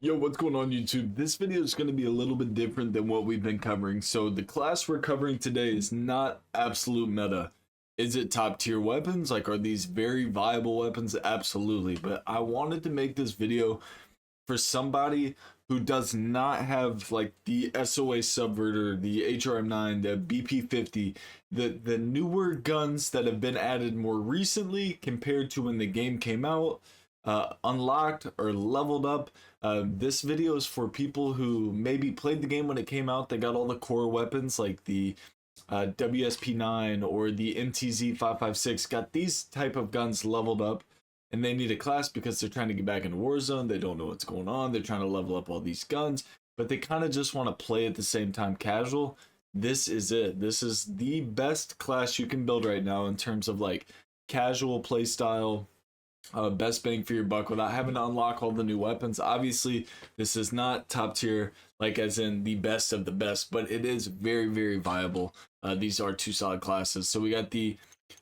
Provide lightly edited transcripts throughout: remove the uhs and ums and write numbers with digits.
Yo, what's going on YouTube? This video is going to be a little bit different than what we've been covering. So the class we're covering today is not absolute meta. Is it top tier weapons? Like, are these very viable weapons? Absolutely. But I wanted to make this video for somebody who does not have like the SOA Subverter, the HRM9, the BP50, the newer guns that have been added more recently compared to when the game came out, unlocked or leveled up. This video is for people who maybe played the game when it came out. They got all the core weapons like the WSP9 or the MTZ556, got these type of guns leveled up, and they need a class because they're trying to get back into Warzone. They don't know what's going on. They're trying to level up all these guns, but they kind of just want to play at the same time casual. This is it. This is the best class you can build right now in terms of like casual play style. Best bang for your buck without having to unlock all the new weapons. Obviously, this is not top tier, like as in the best of the best, but it is very, very viable. These are two solid classes. So we got the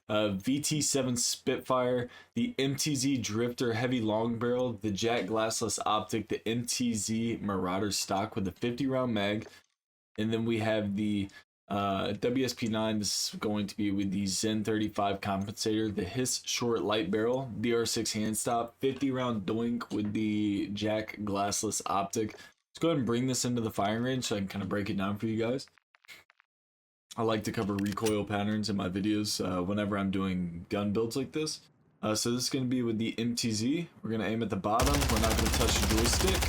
VT7 Spitfire, the MTZ Drifter Heavy Long Barrel, the Jack Glassless Optic, the MTZ Marauder Stock with a 50 round mag, and then we have the WSP9. This is going to be with the Zen 35 compensator, the Hiss Short Light Barrel, DR6 hand stop, 50 round doink with the Jack Glassless Optic. Let's go ahead and bring this into the firing range so I can kind of break it down for you guys. I like to cover recoil patterns in my videos whenever I'm doing gun builds like this. So this is going to be with the MTZ. We're going to aim at the bottom. We're not going to touch the joystick.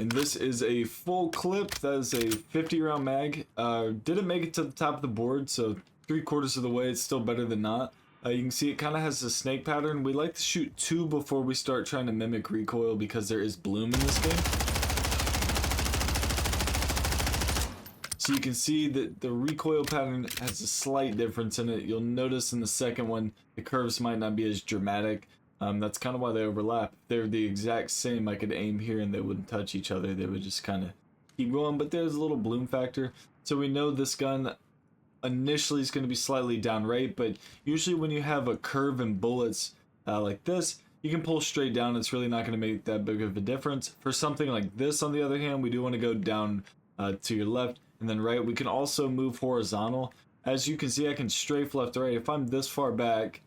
And this is a full clip. That is a 50 round mag. Didn't make it to the top of the board, so 3/4 of the way. It's still better than not. You can see it kind of has a snake pattern. We like to shoot 2 before we start trying to mimic recoil because there is bloom in this game. So you can see that the recoil pattern has a slight difference in it. You'll notice in the second one, the curves might not be as dramatic. That's kind of why they overlap. If they're the exact same, I could aim here and they wouldn't touch each other. They would just kind of keep going, but there's a little bloom factor. So we know this gun initially is going to be slightly down right, but usually when you have a curve and bullets like this, you can pull straight down. It's really not going to make that big of a difference. For something like this, on the other hand, we do want to go down to your left and then right. We can also move horizontal. As you can see, I can strafe left to right. If I'm this far back,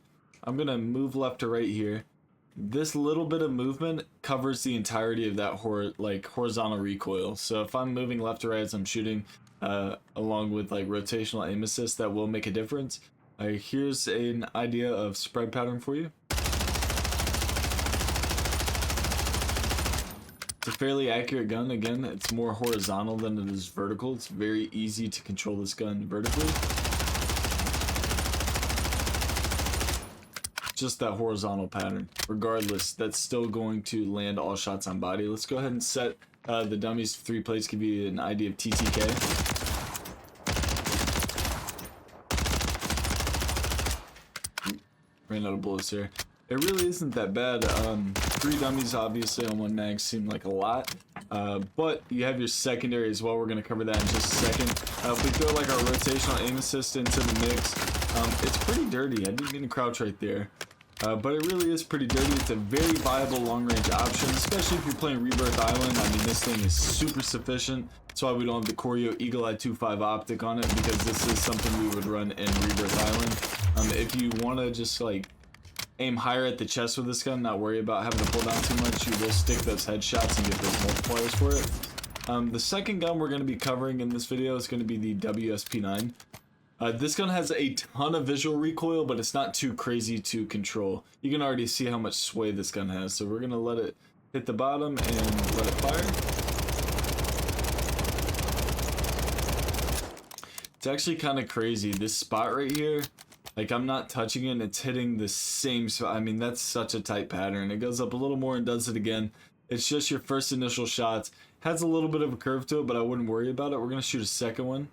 I'm going to move left to right here. This little bit of movement covers the entirety of that horizontal recoil. So if I'm moving left to right as I'm shooting, along with like rotational aim assist, that will make a difference. Here's an idea of spread pattern for you. It's a fairly accurate gun. Again, it's more horizontal than it is vertical. It's very easy to control this gun vertically. Just that horizontal pattern. Regardless, that's still going to land all shots on body. Let's go ahead and set the dummies to 3 plates, give you an idea of TTK. Ran out of bullets here. It really isn't that bad. 3 dummies obviously on 1 mag seem like a lot, but you have your secondary as well. We're going to cover that in just a second. If we throw like our rotational aim assist into the mix, it's pretty dirty. I didn't mean to crouch right there, but it really is pretty dirty. It's a very viable long-range option, especially if you're playing Rebirth Island. I mean, this thing is super sufficient. That's why we don't have the Corio Eagle Eye 2.5 optic on it, because this is something we would run in Rebirth Island. If you want to just like aim higher at the chest with this gun, not worry about having to pull down too much, you will stick those headshots and get those multipliers for it. The second gun we're going to be covering in this video is going to be the WSP9. This gun has a ton of visual recoil, but it's not too crazy to control. You can already see how much sway this gun has, so we're going to let it hit the bottom and let it fire. It's actually kind of crazy. This spot right here, like I'm not touching it and it's hitting the same spot. I mean, that's such a tight pattern. It goes up a little more and does it again. It's just your first initial shots. Has a little bit of a curve to it, but I wouldn't worry about it. We're going to shoot a second one.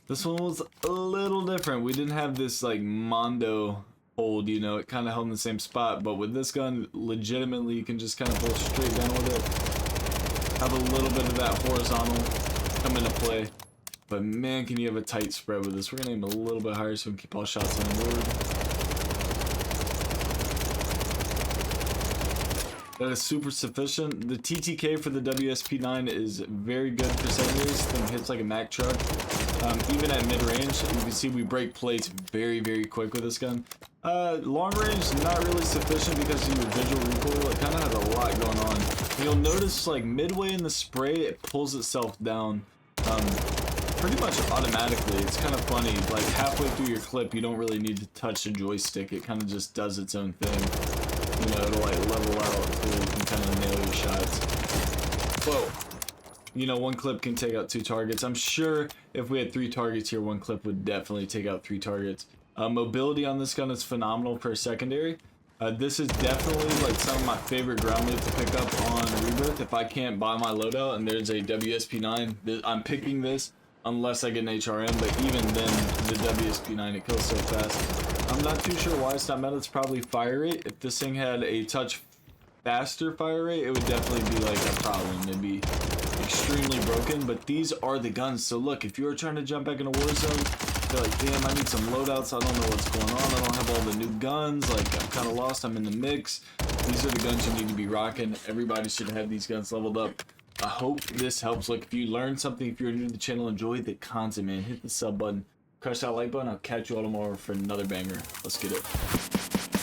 This one was a little different. We didn't have this like Mondo hold, you know, it kind of held in the same spot, but with this gun, legitimately, you can just kind of pull straight down with it. Have a little bit of that horizontal come into play. But man, can you have a tight spread with this. We're gonna aim a little bit higher so we can keep all shots on the board. That is super sufficient. The TTK for the WSP9 is very good for secondaries. Thing hits like a Mack truck. Even at mid-range, you can see we break plates very, very quick with this gun. Long range, not really sufficient because of your visual recoil. It kind of has a lot going on. And you'll notice like midway in the spray, it pulls itself down pretty much automatically. It's kind of funny. Like halfway through your clip, you don't really need to touch the joystick. It kind of just does its own thing. You know, it'll like level out so you can kind of nail your shots. Whoa. You know, one clip can take out 2 targets. I'm sure if we had 3 targets here, one clip would definitely take out 3 targets. Mobility on this gun is phenomenal for a secondary. This is definitely like some of my favorite ground loot to pick up on Rebirth. If I can't buy my loadout and there's a WSP9, I'm picking this unless I get an HRM, but even then, the WSP9, it kills so fast. I'm not too sure why it's not meta. It's probably fire rate. If this thing had a touch faster fire rate, it would definitely be like a problem. It'd be extremely broken, but these are the guns. So look, if you were trying to jump back into Warzone, you're like, damn, I need some loadouts. I don't know what's going on. I don't have all the new guns. Like, I'm kind of lost. I'm in the mix. These are the guns you need to be rocking. Everybody should have these guns leveled up. I hope this helps. Like, if you learned something, if you're new to the channel, enjoy the content, man. Hit the sub button. Crush that like button. I'll catch you all tomorrow for another banger. Let's get it.